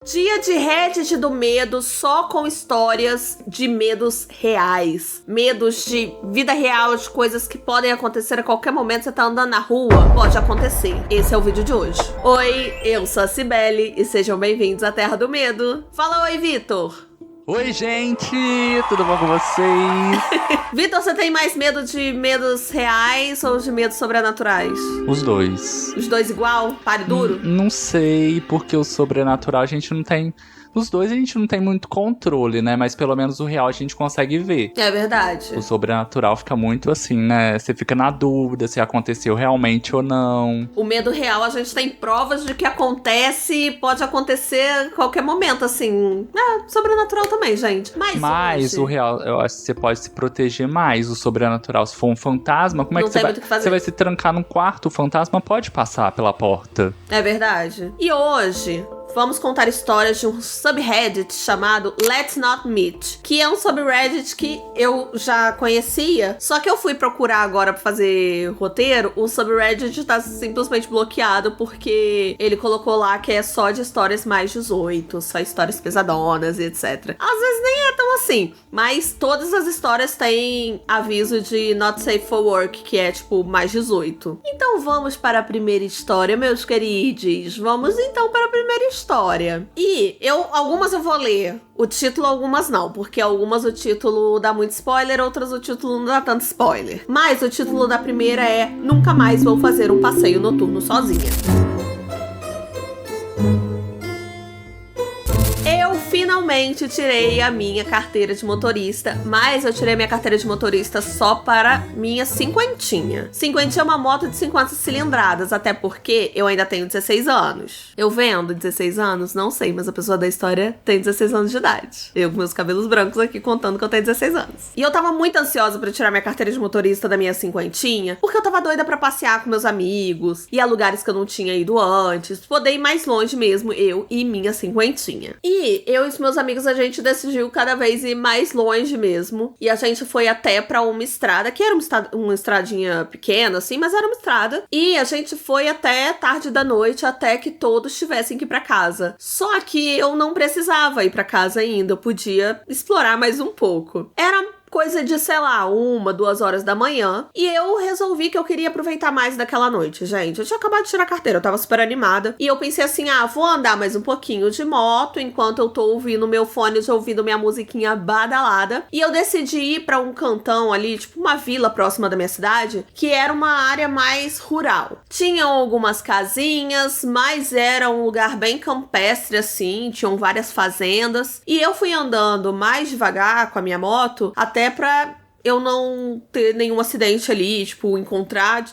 Dia de Reddit do medo, só com histórias de medos reais. Medos de vida real, de coisas que podem acontecer a qualquer momento. Você tá andando na rua, pode acontecer. Esse é o vídeo de hoje. Oi, eu sou a Cibele e sejam bem-vindos à Terra do Medo. Fala oi, Vitor. Oi, gente! Tudo bom com vocês? Vitor, você tem mais medo de medos reais ou de medos sobrenaturais? Os dois. Os dois igual? Pare duro? Não sei, porque o sobrenatural a gente não tem... Os dois a gente não tem muito controle, né? Mas pelo menos o real a gente consegue ver. É verdade. O sobrenatural fica muito assim, né? Você fica na dúvida se aconteceu realmente ou não. O medo real, a gente tem provas de que acontece e pode acontecer a qualquer momento, assim. Sobrenatural também, gente. Mas hoje... o real, eu acho que você pode se proteger mais. O sobrenatural, se for um fantasma, como é Não que tem você vai... muito o que fazer. Você vai se trancar num quarto, o fantasma pode passar pela porta. É verdade. E hoje... vamos contar histórias de um subreddit chamado Let's Not Meet, que é um subreddit que eu já conhecia, só que eu fui procurar agora pra fazer roteiro. O subreddit tá simplesmente bloqueado porque ele colocou lá que é só de histórias mais 18, só histórias pesadonas e etc. Às vezes nem é tão assim, mas todas as histórias têm aviso de Not Safe for Work, que é tipo mais 18. Então vamos para a primeira história, meus queridos. Vamos então para a primeira história. E algumas eu vou ler o título, algumas não, porque algumas o título dá muito spoiler, outras o título não dá tanto spoiler. Mas o título da primeira é Nunca Mais Vou Fazer um Passeio Noturno Sozinha. Finalmente tirei a minha carteira de motorista, mas eu tirei minha carteira de motorista só para minha cinquentinha. Cinquentinha é uma moto de 50 cilindradas, até porque eu ainda tenho 16 anos. Eu vendo 16 anos? Não sei, mas a pessoa da história tem 16 anos de idade. Eu com meus cabelos brancos aqui contando que eu tenho 16 anos. E eu tava muito ansiosa pra tirar minha carteira de motorista da minha cinquentinha, porque eu tava doida pra passear com meus amigos, ir a lugares que eu não tinha ido antes, poder ir mais longe mesmo, eu e minha cinquentinha. E eu e os meus amigos, a gente decidiu cada vez ir mais longe mesmo. E a gente foi até pra uma estrada, que era uma estradinha pequena, assim, mas era uma estrada. E a gente foi até tarde da noite, até que todos tivessem que ir pra casa. Só que eu não precisava ir pra casa ainda, eu podia explorar mais um pouco. Era coisa de, sei lá, 1, 2 horas da manhã. E eu resolvi que eu queria aproveitar mais daquela noite, gente. Eu tinha acabado de tirar a carteira, eu tava super animada. E eu pensei assim, vou andar mais um pouquinho de moto, enquanto eu tô ouvindo meu fone, ouvindo minha musiquinha badalada. E eu decidi ir pra um cantão ali, tipo uma vila próxima da minha cidade, que era uma área mais rural. Tinham algumas casinhas, mas era um lugar bem campestre, assim. Tinham várias fazendas. E eu fui andando mais devagar com a minha moto, até pra eu não ter nenhum acidente ali, tipo, encontrar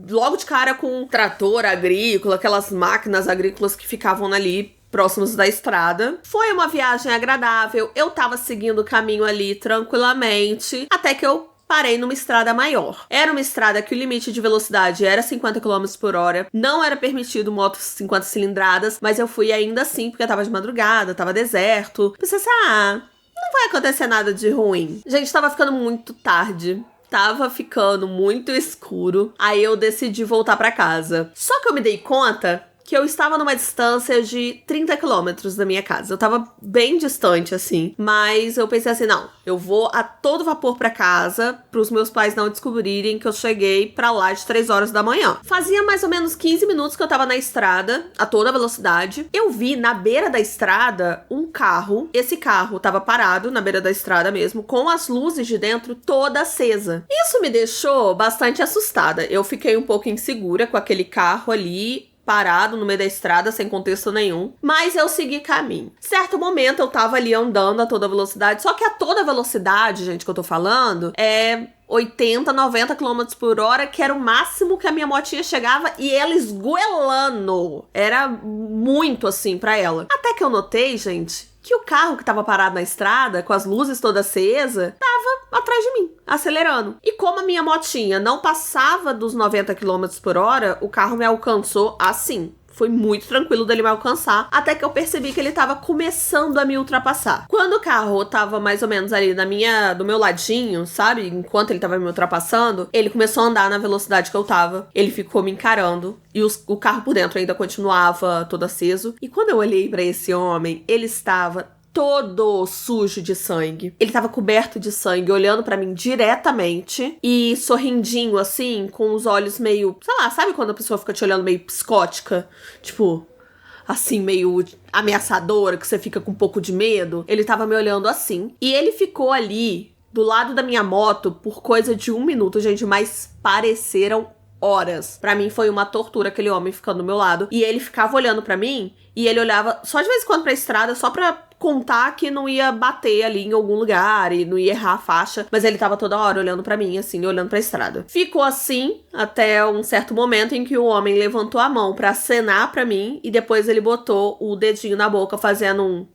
logo de cara com um trator agrícola, aquelas máquinas agrícolas que ficavam ali próximos da estrada. Foi uma viagem agradável, eu tava seguindo o caminho ali tranquilamente, até que eu parei numa estrada maior. Era uma estrada que o limite de velocidade era 50 km por hora, não era permitido motos 50 cilindradas, mas eu fui ainda assim, porque tava de madrugada, tava deserto. Pensei assim, não vai acontecer nada de ruim. Gente, tava ficando muito tarde. Tava ficando muito escuro. Aí eu decidi voltar pra casa. Só que eu me dei conta que eu estava numa distância de 30 quilômetros da minha casa. Eu tava bem distante, assim. Mas eu pensei assim, não, eu vou a todo vapor pra casa, pros meus pais não descobrirem que eu cheguei pra lá de 3 horas da manhã. Fazia mais ou menos 15 minutos que eu tava na estrada, a toda velocidade. Eu vi na beira da estrada um carro. Esse carro tava parado na beira da estrada mesmo, com as luzes de dentro toda acesa. Isso me deixou bastante assustada. Eu fiquei um pouco insegura com aquele carro ali parado no meio da estrada, sem contexto nenhum. Mas eu segui caminho. Certo momento, eu tava ali andando a toda velocidade. Só que a toda velocidade, gente, que eu tô falando, é 80, 90 km por hora, que era o máximo que a minha motinha chegava, e ela esgoelando. Era muito assim pra ela. Até que eu notei, gente, que o carro que tava parado na estrada, com as luzes todas acesas, tava atrás de mim, acelerando. E como a minha motinha não passava dos 90 km por hora, o carro me alcançou assim. Foi muito tranquilo dele me alcançar, até que eu percebi que ele tava começando a me ultrapassar. Quando o carro tava mais ou menos ali do meu ladinho, sabe? Enquanto ele tava me ultrapassando, ele começou a andar na velocidade que eu tava. Ele ficou me encarando e o carro por dentro ainda continuava todo aceso. E quando eu olhei pra esse homem, ele estava todo sujo de sangue. Ele tava coberto de sangue, olhando pra mim diretamente e sorrindinho, assim, com os olhos meio... Sei lá, sabe quando a pessoa fica te olhando meio psicótica? Tipo, assim, meio ameaçadora, que você fica com um pouco de medo? Ele tava me olhando assim. E ele ficou ali, do lado da minha moto, por coisa de 1 minuto, gente, mas pareceram horas. Pra mim foi uma tortura aquele homem ficando do meu lado. E ele ficava olhando pra mim e ele olhava só de vez em quando pra estrada, só pra contar que não ia bater ali em algum lugar e não ia errar a faixa, mas ele tava toda hora olhando pra mim, assim, olhando pra estrada. Ficou assim até um certo momento em que o homem levantou a mão pra acenar pra mim e depois ele botou o dedinho na boca fazendo um...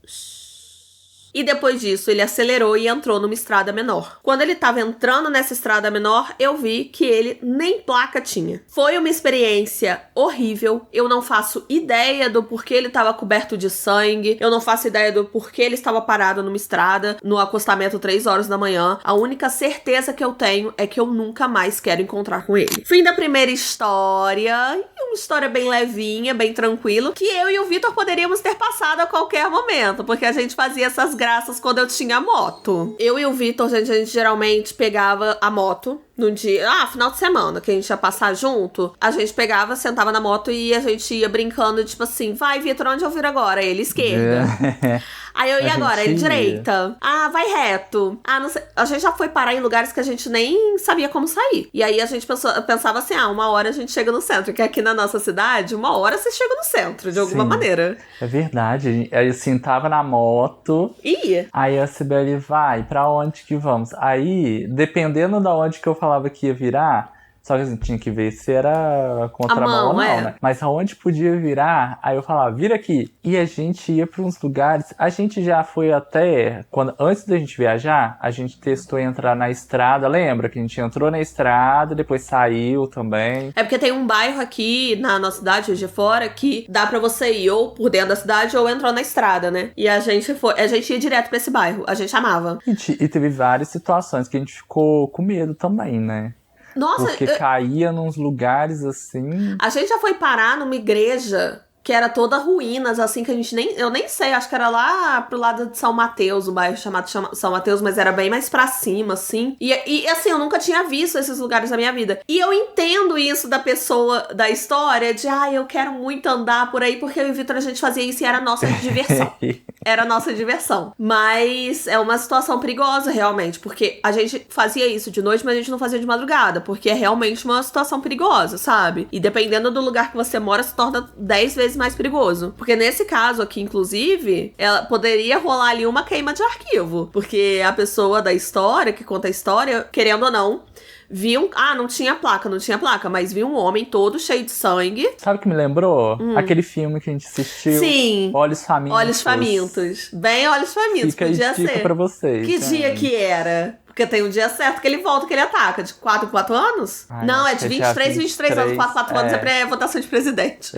E depois disso, ele acelerou e entrou numa estrada menor. Quando ele tava entrando nessa estrada menor, eu vi que ele nem placa tinha. Foi uma experiência horrível. Eu não faço ideia do porquê ele tava coberto de sangue. Eu não faço ideia do porquê ele estava parado numa estrada, no acostamento 3 horas da manhã. A única certeza que eu tenho é que eu nunca mais quero encontrar com ele. Fim da primeira história. Uma história bem levinha, bem tranquila, que eu e o Vitor poderíamos ter passado a qualquer momento, porque a gente fazia essas graças quando eu tinha moto. Eu e o Vitor, gente, a gente geralmente pegava a moto num dia, final de semana, que a gente ia passar junto, a gente pegava, sentava na moto e a gente ia brincando, tipo assim, vai, Vitor, onde eu viro agora? Ele, esquerda. Aí eu ia agora, ele, direita. Ah, vai reto. Ah, não sei. A gente já foi parar em lugares que a gente nem sabia como sair. E aí a gente pensava assim, 1 hora a gente chega no centro, que aqui na nossa cidade, 1 hora você chega no centro, de alguma maneira. É verdade. Aí assim, tava na moto. Aí a Cibele, vai, pra onde que vamos? Aí, dependendo da onde que eu falava que ia virar, só que a gente tinha que ver se era contramão ou não, né? Mas aonde podia virar, aí eu falava, vira aqui. E a gente ia pra uns lugares, a gente já foi até, antes da gente viajar, a gente testou entrar na estrada, lembra? Que a gente entrou na estrada, depois saiu também. É porque tem um bairro aqui na nossa cidade, de fora, que dá pra você ir ou por dentro da cidade ou entrar na estrada, né? E a gente ia direto pra esse bairro, a gente amava. E teve várias situações que a gente ficou com medo também, né? Nossa, porque caía nos lugares assim. A gente já foi parar numa igreja que era toda ruínas, assim, que eu nem sei, acho que era lá pro lado de São Mateus, o bairro chamado São Mateus, mas era bem mais pra cima, assim. E assim, eu nunca tinha visto esses lugares na minha vida. E eu entendo isso da pessoa, da história, de, eu quero muito andar por aí, porque eu e o Vitor, a gente fazia isso e era nossa diversão. Era nossa diversão. Mas é uma situação perigosa, realmente, porque a gente fazia isso de noite, mas a gente não fazia de madrugada, porque é realmente uma situação perigosa, sabe? E dependendo do lugar que você mora, se torna 10 vezes mais perigoso. Porque nesse caso aqui, inclusive, ela poderia rolar ali uma queima de arquivo. Porque a pessoa da história, que conta a história, querendo ou não, viu... não tinha placa, mas viu um homem todo cheio de sangue. Sabe o que me lembrou? Aquele filme que a gente assistiu. Sim. Olhos Famintos. Olhos Famintos. Bem Olhos Famintos, fica podia ser. Fica pra vocês. Que dia que era? Porque tem um dia certo que ele volta, que ele ataca. De 4 em 4 anos? Não, é de 23 anos. 4 anos é pré-votação de presidente.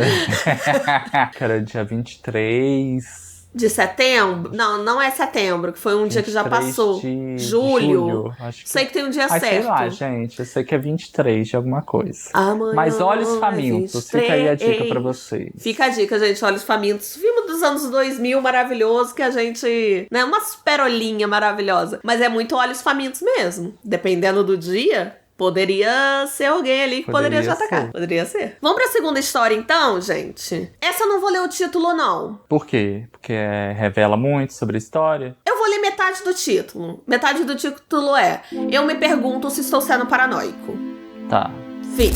Era dia 23... De setembro? Não é setembro, que foi um dia que já passou. Julho. Acho que... Sei que tem um dia certo. Sei lá, gente. Eu sei que é 23 de alguma coisa. Amanhã, mas Olhos Famintos. 23. Fica aí a dica pra vocês. Fica a dica, gente. Olhos Famintos. Filme dos anos 2000 maravilhoso que a gente... Né, uma perolinha maravilhosa. Mas é muito Olhos Famintos mesmo. Dependendo do dia... Poderia ser alguém ali que poderia te atacar. Poderia ser. Vamos pra segunda história, então, gente? Essa eu não vou ler o título, não. Por quê? Porque revela muito sobre a história? Eu vou ler metade do título. Metade do título é: eu me pergunto se estou sendo paranoico. Tá. Fim.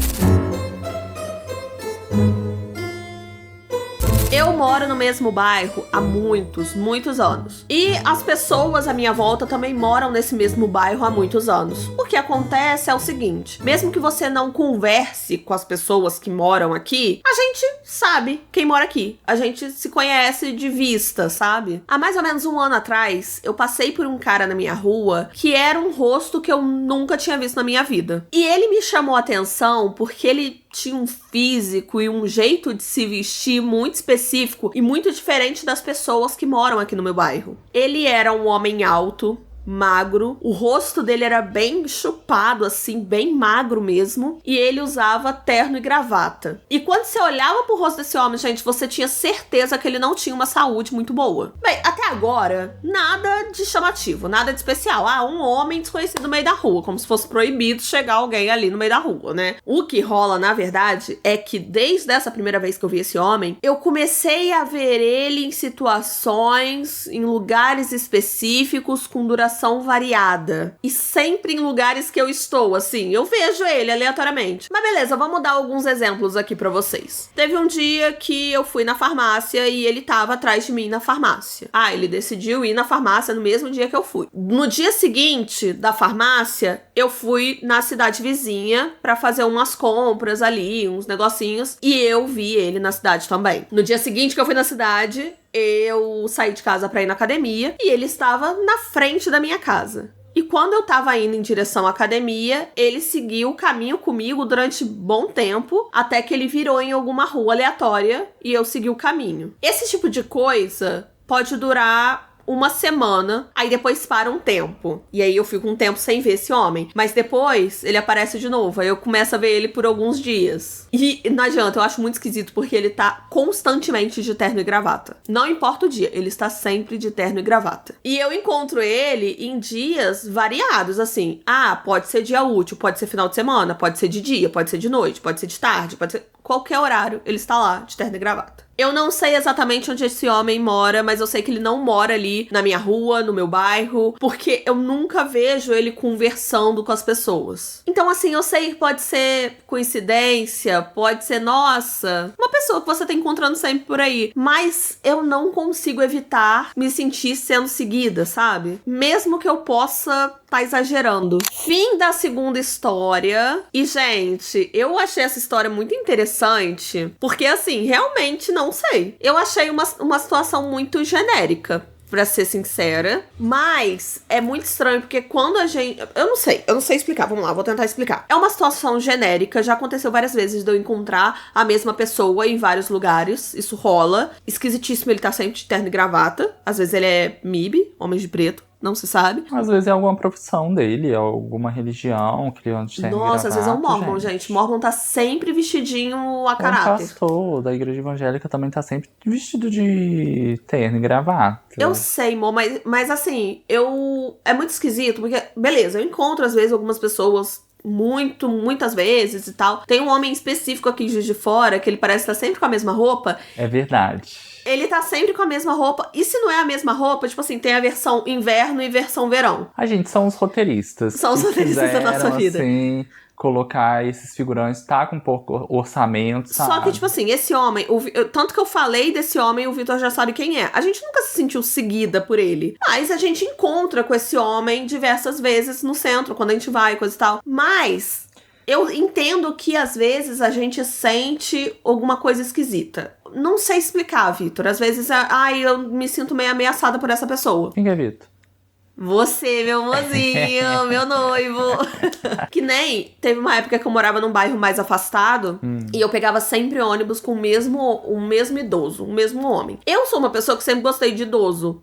Eu moro no mesmo bairro há muitos anos. E as pessoas à minha volta também moram nesse mesmo bairro há muitos anos. O que acontece é o seguinte: mesmo que você não converse com as pessoas que moram aqui, a gente sabe quem mora aqui. A gente se conhece de vista, sabe? Há mais ou menos 1 ano atrás, eu passei por um cara na minha rua que era um rosto que eu nunca tinha visto na minha vida. E ele me chamou a atenção porque ele tinha um físico e um jeito de se vestir muito específico e muito diferente das pessoas que moram aqui no meu bairro. Ele era um homem alto, magro, o rosto dele era bem chupado, assim, bem magro mesmo, e ele usava terno e gravata. E quando você olhava pro rosto desse homem, gente, você tinha certeza que ele não tinha uma saúde muito boa. Bem, até agora, nada de chamativo, nada de especial. Um homem desconhecido no meio da rua, como se fosse proibido chegar alguém ali no meio da rua, né? O que rola, na verdade, é que desde essa primeira vez que eu vi esse homem, eu comecei a ver ele em situações, em lugares específicos, com duração variada. E sempre em lugares que eu estou, assim. Eu vejo ele aleatoriamente. Mas beleza, vamos dar alguns exemplos aqui pra vocês. Teve um dia que eu fui na farmácia e ele tava atrás de mim na farmácia. Ele decidiu ir na farmácia no mesmo dia que eu fui. No dia seguinte da farmácia, eu fui na cidade vizinha pra fazer umas compras ali, uns negocinhos. E eu vi ele na cidade também. No dia seguinte que eu fui na cidade, eu saí de casa pra ir na academia e ele estava na frente da minha casa. E quando eu tava indo em direção à academia, ele seguiu o caminho comigo durante bom tempo, até que ele virou em alguma rua aleatória e eu segui o caminho. Esse tipo de coisa pode durar uma semana, aí depois para um tempo. E aí eu fico um tempo sem ver esse homem. Mas depois ele aparece de novo, aí eu começo a ver ele por alguns dias. E não adianta, eu acho muito esquisito porque ele tá constantemente de terno e gravata. Não importa o dia, ele está sempre de terno e gravata. E eu encontro ele em dias variados, assim. Pode ser dia útil, pode ser final de semana, pode ser de dia, pode ser de noite, pode ser de tarde, pode ser qualquer horário, ele está lá de terno e gravata. Eu não sei exatamente onde esse homem mora, mas eu sei que ele não mora ali na minha rua, no meu bairro, porque eu nunca vejo ele conversando com as pessoas. Então, assim, eu sei que pode ser coincidência, pode ser, nossa, uma pessoa que você tá encontrando sempre por aí, mas eu não consigo evitar me sentir sendo seguida, sabe? Mesmo que eu possa tá exagerando. Fim da segunda história. E, gente, eu achei essa história muito interessante, porque, assim, realmente não sei. Eu achei uma situação muito genérica, pra ser sincera. Mas é muito estranho, porque quando a gente... Eu não sei explicar. Vamos lá, vou tentar explicar. É uma situação genérica, já aconteceu várias vezes de eu encontrar a mesma pessoa em vários lugares. Isso rola. Esquisitíssimo, ele tá sempre de terno e gravata. Às vezes ele é MIB, homem de preto. Não se sabe. Às vezes é alguma profissão dele, alguma religião que ele anda de terno e gravata. Nossa, às vezes é um mormon, gente. Mormon tá sempre vestidinho a caráter. O pastor da igreja evangélica também tá sempre vestido de terno e gravata. Eu sei, amor, mas assim, é muito esquisito, porque, beleza, eu encontro às vezes algumas pessoas muitas vezes e tal. Tem um homem específico aqui em Juiz de Fora, que ele parece estar sempre com a mesma roupa. É verdade. Ele tá sempre com a mesma roupa. E se não é a mesma roupa, tipo assim, tem a versão inverno e versão verão. A gente são os roteiristas. São os roteiristas da nossa vida. Assim, colocar esses figurantes, tá com pouco orçamento, sabe? Só que, tipo assim, esse homem, tanto que eu falei desse homem, o Vitor já sabe quem é. A gente nunca se sentiu seguida por ele. Mas a gente encontra com esse homem diversas vezes no centro, quando a gente vai, coisa e tal. Mas eu entendo que, às vezes, a gente sente alguma coisa esquisita. Não sei explicar, Vitor. Às vezes, eu me sinto meio ameaçada por essa pessoa. Quem é Vitor? Você, meu mozinho, meu noivo. Que nem teve uma época que eu morava num bairro mais afastado e eu pegava sempre ônibus com o mesmo idoso, o mesmo homem. Eu sou uma pessoa que sempre gostei de idoso.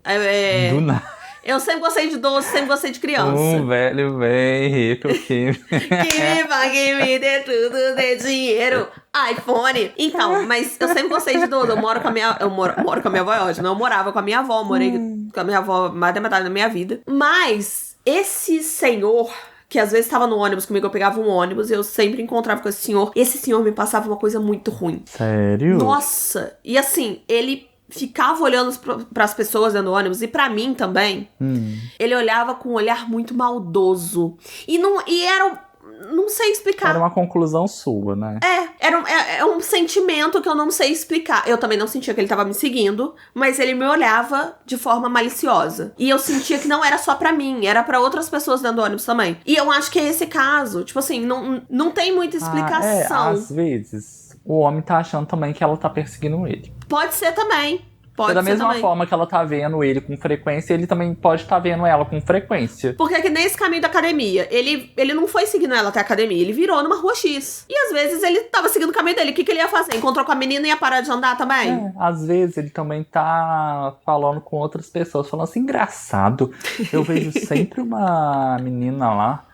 Do nada. Eu sempre gostei de idoso, sempre gostei de criança. Um velho bem rico que me dê tudo de dinheiro. iPhone. Então, mas eu sempre gostei de idoso. Eu moro com a minha avó, é ótimo. Eu morava com a minha avó, morei com a minha avó mais da metade da minha vida. Mas esse senhor, que às vezes estava no ônibus comigo, eu pegava um ônibus e eu sempre encontrava com esse senhor. Esse senhor me passava uma coisa muito ruim. Sério? Nossa! E assim, ele ficava olhando pras pessoas dentro do ônibus, e pra mim também, ele olhava com um olhar muito maldoso. E era... Não sei explicar. Era uma conclusão sua, né? É um sentimento que eu não sei explicar. Eu também não sentia que ele tava me seguindo, mas ele me olhava de forma maliciosa. E eu sentia que não era só pra mim, era pra outras pessoas dentro do ônibus também. E eu acho que é esse caso. Tipo assim, não tem muita explicação. Às vezes, o homem tá achando também que ela tá perseguindo ele. Pode ser também. Pode da ser mesma também. forma que ela tá vendo ele com frequência, ele também pode estar vendo ela com frequência. Porque é que nesse caminho da academia, ele não foi seguindo ela até a academia, ele virou numa rua X. E às vezes ele tava seguindo o caminho dele. O que ele ia fazer? Encontrou com a menina e ia parar de andar também? Às vezes ele também tá falando com outras pessoas, falando assim, engraçado. Eu vejo sempre uma menina lá,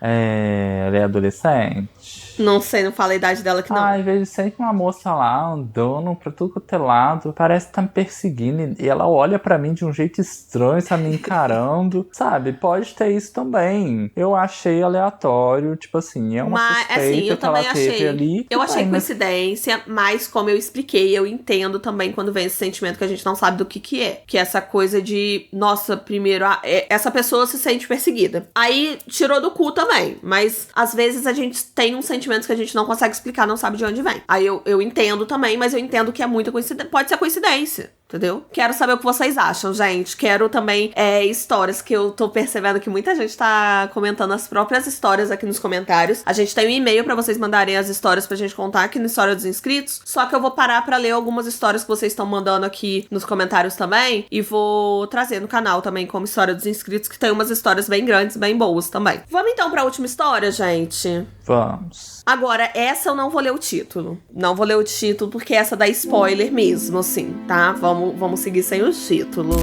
ela é adolescente. Não sei, não fala a idade dela que não. Ai, vejo sempre uma moça lá andando pra tudo quanto é lado. Parece que tá me perseguindo. E ela olha pra mim de um jeito estranho, tá me encarando. Sabe? Pode ter isso também. Eu achei aleatório. Tipo assim, é uma suspeita assim, eu que ela também teve achei. ali. Eu achei coincidência, mas como eu expliquei, eu entendo também quando vem esse sentimento que a gente não sabe do que é. Que é essa coisa de, nossa, primeiro, essa pessoa se sente perseguida. Aí, tirou do cu também. Mas, às vezes, a gente tem um sentimento que a gente não consegue explicar, não sabe de onde vem. Aí eu entendo também, mas eu entendo que é muita coincidência. Pode ser coincidência, entendeu? Quero saber o que vocês acham, gente. Quero também histórias, que eu tô percebendo que muita gente tá comentando as próprias histórias aqui nos comentários. A gente tem um e-mail pra vocês mandarem as histórias pra gente contar aqui no História dos Inscritos. Só que eu vou parar pra ler algumas histórias que vocês estão mandando aqui nos comentários também. E vou trazer no canal também como História dos Inscritos, que tem umas histórias bem grandes, bem boas também. Vamos então pra última história, gente? Vamos. Agora, essa eu não vou ler o título. Não vou ler o título, porque essa dá spoiler mesmo, assim, tá? Vamos seguir sem o título.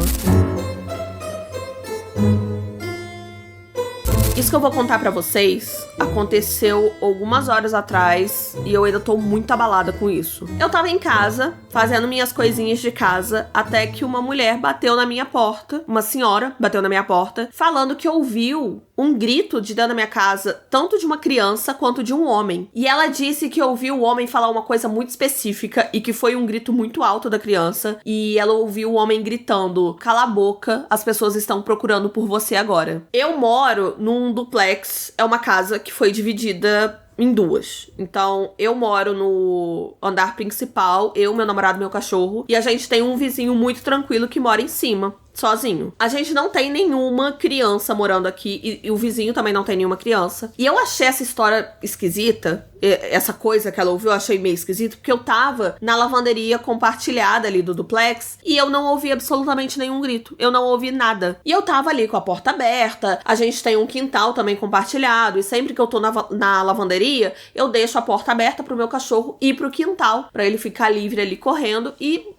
Isso que eu vou contar pra vocês aconteceu algumas horas atrás e eu ainda tô muito abalada com isso. Eu tava em casa, fazendo minhas coisinhas de casa, até que uma mulher bateu na minha porta, uma senhora bateu na minha porta, falando que ouviu um grito de dentro da minha casa, tanto de uma criança quanto de um homem. E ela disse que ouviu o homem falar uma coisa muito específica e que foi um grito muito alto da criança. E ela ouviu o homem gritando, cala a boca, as pessoas estão procurando por você agora. Eu moro num duplex, é uma casa que foi dividida em duas. Então, eu moro no andar principal, eu, meu namorado, meu cachorro, e a gente tem um vizinho muito tranquilo que mora em cima, sozinho. A gente não tem nenhuma criança morando aqui, e o vizinho também não tem nenhuma criança. E eu achei essa história esquisita, essa coisa que ela ouviu, eu achei meio esquisito, porque eu tava na lavanderia compartilhada ali do duplex, e eu não ouvi absolutamente nenhum grito. Eu não ouvi nada. E eu tava ali com a porta aberta, a gente tem um quintal também compartilhado, e sempre que eu tô na lavanderia, eu deixo a porta aberta pro meu cachorro ir pro quintal, pra ele ficar livre ali correndo, e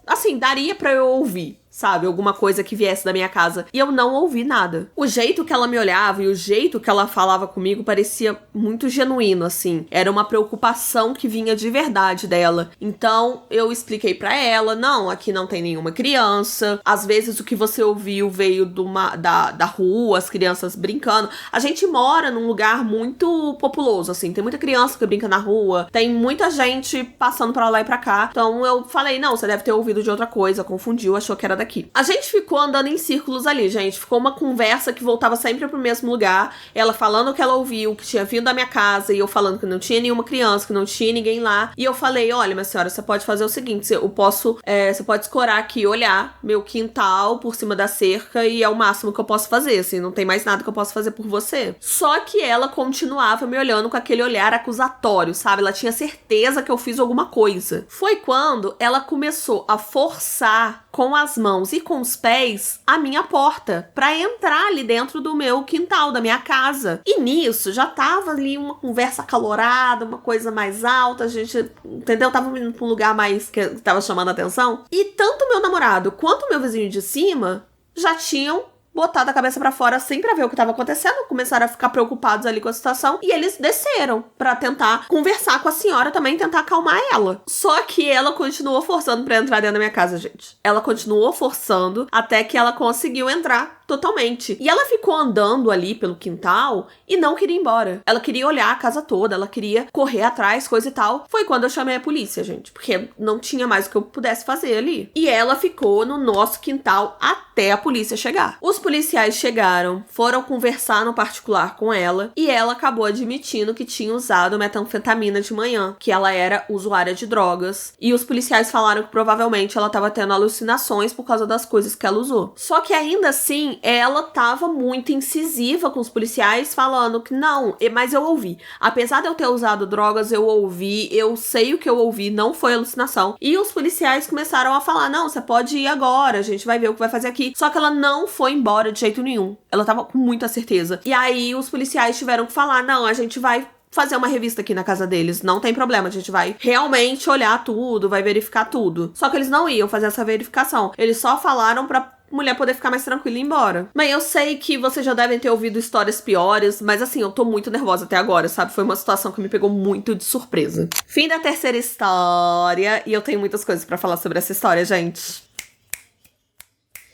assim, daria pra eu ouvir, sabe? Alguma coisa que viesse da minha casa. E eu não ouvi nada. O jeito que ela me olhava e o jeito que ela falava comigo parecia muito genuíno, assim. Era uma preocupação que vinha de verdade dela. Então, eu expliquei pra ela, não, aqui não tem nenhuma criança. Às vezes, o que você ouviu veio da rua, as crianças brincando. A gente mora num lugar muito populoso, assim. Tem muita criança que brinca na rua. Tem muita gente passando pra lá e pra cá. Então, eu falei, não, você deve ter ouvido de outra coisa. Confundiu, achou que era daqui. A gente ficou andando em círculos ali, gente. Ficou uma conversa que voltava sempre pro mesmo lugar. Ela falando que ela ouviu, que tinha vindo da minha casa, e eu falando que não tinha nenhuma criança, que não tinha ninguém lá. E eu falei, olha, minha senhora, você pode fazer o seguinte, você pode escorar aqui, olhar meu quintal por cima da cerca, e é o máximo que eu posso fazer, assim, não tem mais nada que eu possa fazer por você. Só que ela continuava me olhando com aquele olhar acusatório, sabe? Ela tinha certeza que eu fiz alguma coisa. Foi quando ela começou a forçar com as mãos e com os pés a minha porta pra entrar ali dentro do meu quintal, da minha casa. E nisso já tava ali uma conversa acalorada, uma coisa mais alta, a gente, entendeu? Tava indo pra um lugar mais que tava chamando a atenção. E tanto meu namorado quanto meu vizinho de cima já tinham botado a cabeça pra fora assim pra ver o que tava acontecendo, começaram a ficar preocupados ali com a situação, e eles desceram pra tentar conversar com a senhora também, tentar acalmar ela. Só que ela continuou forçando pra entrar dentro da minha casa, gente. Ela continuou forçando até que ela conseguiu entrar totalmente. E ela ficou andando ali pelo quintal e não queria ir embora. Ela queria olhar a casa toda, ela queria correr atrás, coisa e tal. Foi quando eu chamei a polícia, gente, porque não tinha mais o que eu pudesse fazer ali. E ela ficou no nosso quintal até a polícia chegar. Os policiais chegaram, foram conversar no particular com ela e ela acabou admitindo que tinha usado metanfetamina de manhã, que ela era usuária de drogas. E os policiais falaram que provavelmente ela estava tendo alucinações por causa das coisas que ela usou. Só que ainda assim, ela tava muito incisiva com os policiais, falando que não, mas eu ouvi. Apesar de eu ter usado drogas, eu ouvi, eu sei o que eu ouvi, não foi alucinação. E os policiais começaram a falar, não, você pode ir agora, a gente vai ver o que vai fazer aqui. Só que ela não foi embora de jeito nenhum. Ela tava com muita certeza. E aí os policiais tiveram que falar, não, a gente vai fazer uma revista aqui na casa deles, não tem problema, a gente vai realmente olhar tudo, vai verificar tudo. Só que eles não iam fazer essa verificação. Eles só falaram pra mulher poder ficar mais tranquila e ir embora. Bem, eu sei que vocês já devem ter ouvido histórias piores, mas assim, eu tô muito nervosa até agora, sabe? Foi uma situação que me pegou muito de surpresa. Fim da terceira história, e eu tenho muitas coisas pra falar sobre essa história, gente.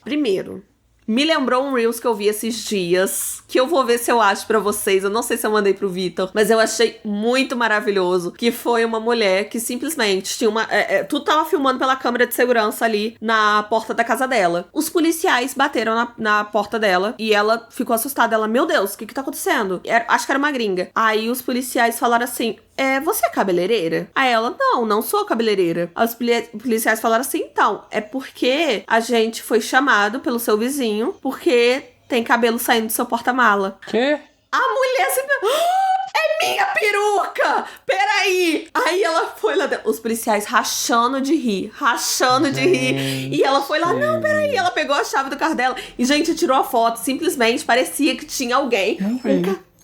Primeiro, me lembrou um Reels que eu vi esses dias, que eu vou ver se eu acho pra vocês. Eu não sei se eu mandei pro Vitor, mas eu achei muito maravilhoso. Que foi uma mulher que simplesmente tinha uma... tudo tava filmando pela câmera de segurança ali na porta da casa dela. Os policiais bateram na porta dela e ela ficou assustada. Ela, meu Deus, o que tá acontecendo? Acho que era uma gringa. Aí os policiais falaram assim, você é cabeleireira? Aí ela, não sou cabeleireira. Os policiais falaram assim, então, é porque a gente foi chamado pelo seu vizinho porque tem cabelo saindo do seu porta-mala. Quê? A mulher assim, é minha peruca! Peraí! Aí ela foi lá, os policiais rachando de rir. E ela foi lá, não, peraí. Ela pegou a chave do carro dela e, gente, tirou a foto. Simplesmente parecia que tinha alguém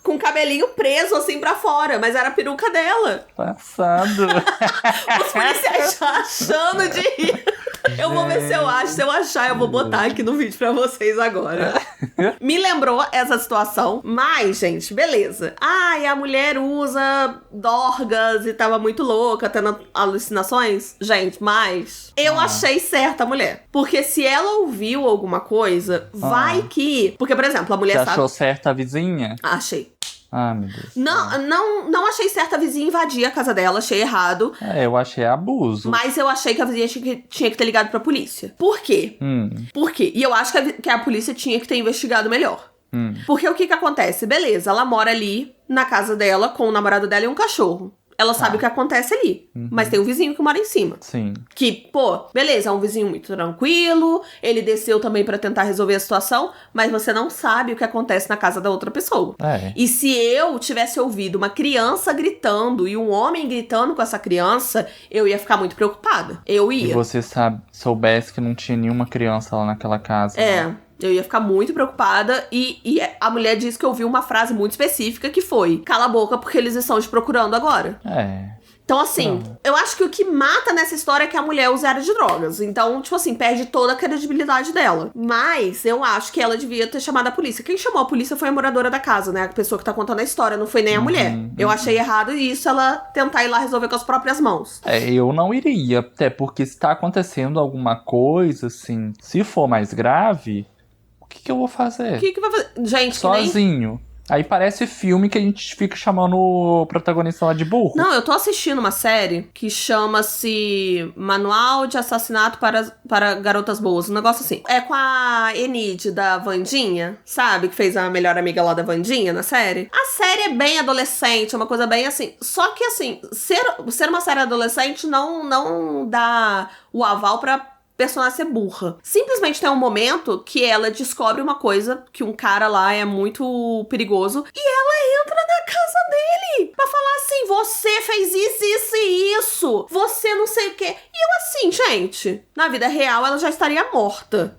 com o cabelinho preso assim pra fora, mas era a peruca dela. Passado. Os policiais rachando de rir. Eu vou ver se eu acho. Se eu achar, eu vou botar aqui no vídeo pra vocês agora. Me lembrou essa situação. Mas, gente, beleza. Ai, a mulher usa dorgas e tava muito louca, tendo alucinações. Gente, mas eu achei certa a mulher. Porque se ela ouviu alguma coisa, vai que... Porque, por exemplo, a mulher Você achou certa a vizinha? Achei. Ah, meu Deus. Não achei certo a vizinha invadir a casa dela, achei errado. Eu achei abuso. Mas eu achei que a vizinha tinha que ter ligado pra polícia. Por quê? Por quê? E eu acho que a polícia tinha que ter investigado melhor. Porque o que acontece? Beleza, ela mora ali na casa dela com o namorado dela e um cachorro. Ela sabe o que acontece ali. Mas tem um vizinho que mora em cima. Sim. Que, beleza, é um vizinho muito tranquilo. Ele desceu também pra tentar resolver a situação. Mas você não sabe o que acontece na casa da outra pessoa. E se eu tivesse ouvido uma criança gritando e um homem gritando com essa criança, eu ia ficar muito preocupada. Eu ia. E você soubesse que não tinha nenhuma criança lá naquela casa. Né? Eu ia ficar muito preocupada e a mulher disse que ouviu uma frase muito específica que foi: cala a boca porque eles estão te procurando agora. Então, assim, eu acho que o que mata nessa história é que a mulher é usuária de drogas. Então, tipo assim, perde toda a credibilidade dela. Mas eu acho que ela devia ter chamado a polícia. Quem chamou a polícia foi a moradora da casa, né? A pessoa que tá contando a história, não foi nem a mulher. Eu achei errado isso, ela tentar ir lá resolver com as próprias mãos. Eu não iria, até porque se tá acontecendo alguma coisa, assim, se for mais grave, o que eu vou fazer? O que vai fazer? Gente, sozinho. Aí parece filme que a gente fica chamando o protagonista lá de burro. Não, eu tô assistindo uma série que chama-se Manual de Assassinato para Garotas Boas. Um negócio assim. É com a Enid da Wandinha, sabe? Que fez a melhor amiga lá da Wandinha na série. A série é bem adolescente, é uma coisa bem assim. Só que assim, ser uma série adolescente não dá o aval pra personagem ser burra. Simplesmente tem um momento que ela descobre uma coisa, que um cara lá é muito perigoso, e ela entra na casa dele pra falar assim, você fez isso e isso, você não sei o quê. E eu assim, gente, na vida real ela já estaria morta.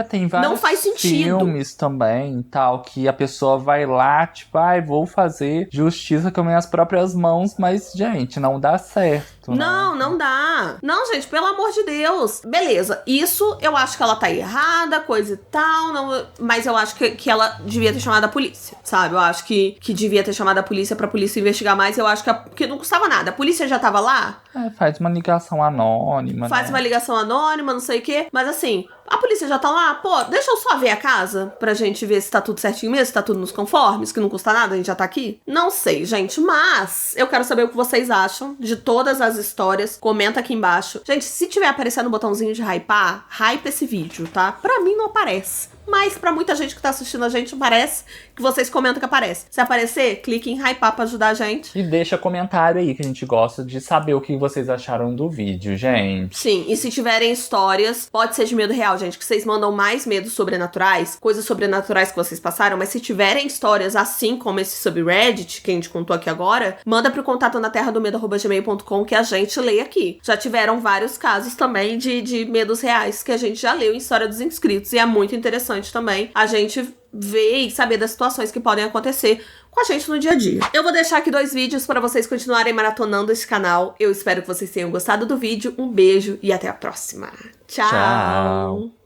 Tem vários não faz sentido. Filmes também, tal, que a pessoa vai lá, tipo, vou fazer justiça com minhas próprias mãos, mas, gente, não dá certo. Não dá. Não, gente, pelo amor de Deus. Beleza, isso eu acho que ela tá errada, coisa e tal, mas eu acho que ela devia ter chamado a polícia, sabe? Eu acho que devia ter chamado a polícia pra polícia investigar mais. Eu acho que não custava nada. A polícia já tava lá. Faz uma ligação anônima, Faz uma ligação anônima, não sei o quê. Mas assim, a polícia já tá lá, deixa eu só ver a casa pra gente ver se tá tudo certinho mesmo, se tá tudo nos conformes, que não custa nada, a gente já tá aqui. Não sei, gente, mas eu quero saber o que vocês acham de todas as histórias. Comenta aqui embaixo. Gente, se tiver aparecendo o botãozinho de hypar, hype esse vídeo, tá? Pra mim não aparece. mas pra muita gente que tá assistindo a gente, parece que vocês comentam que aparece. Se aparecer, clique em hypar pra ajudar a gente. E deixa comentário aí, que a gente gosta de saber o que vocês acharam do vídeo, gente. Sim, e se tiverem histórias, pode ser de medo real, gente, que vocês mandam mais medos sobrenaturais, coisas sobrenaturais que vocês passaram, mas se tiverem histórias assim como esse subreddit, que a gente contou aqui agora, manda pro contato na terra do medo@gmail.com que a gente lê aqui. Já tiveram vários casos também de medos reais que a gente já leu em História dos Inscritos, e é muito interessante também a gente ver e saber das situações que podem acontecer com a gente no dia a dia. Eu vou deixar aqui 2 vídeos para vocês continuarem maratonando esse canal. Eu espero que vocês tenham gostado do vídeo. Um beijo e até a próxima. Tchau!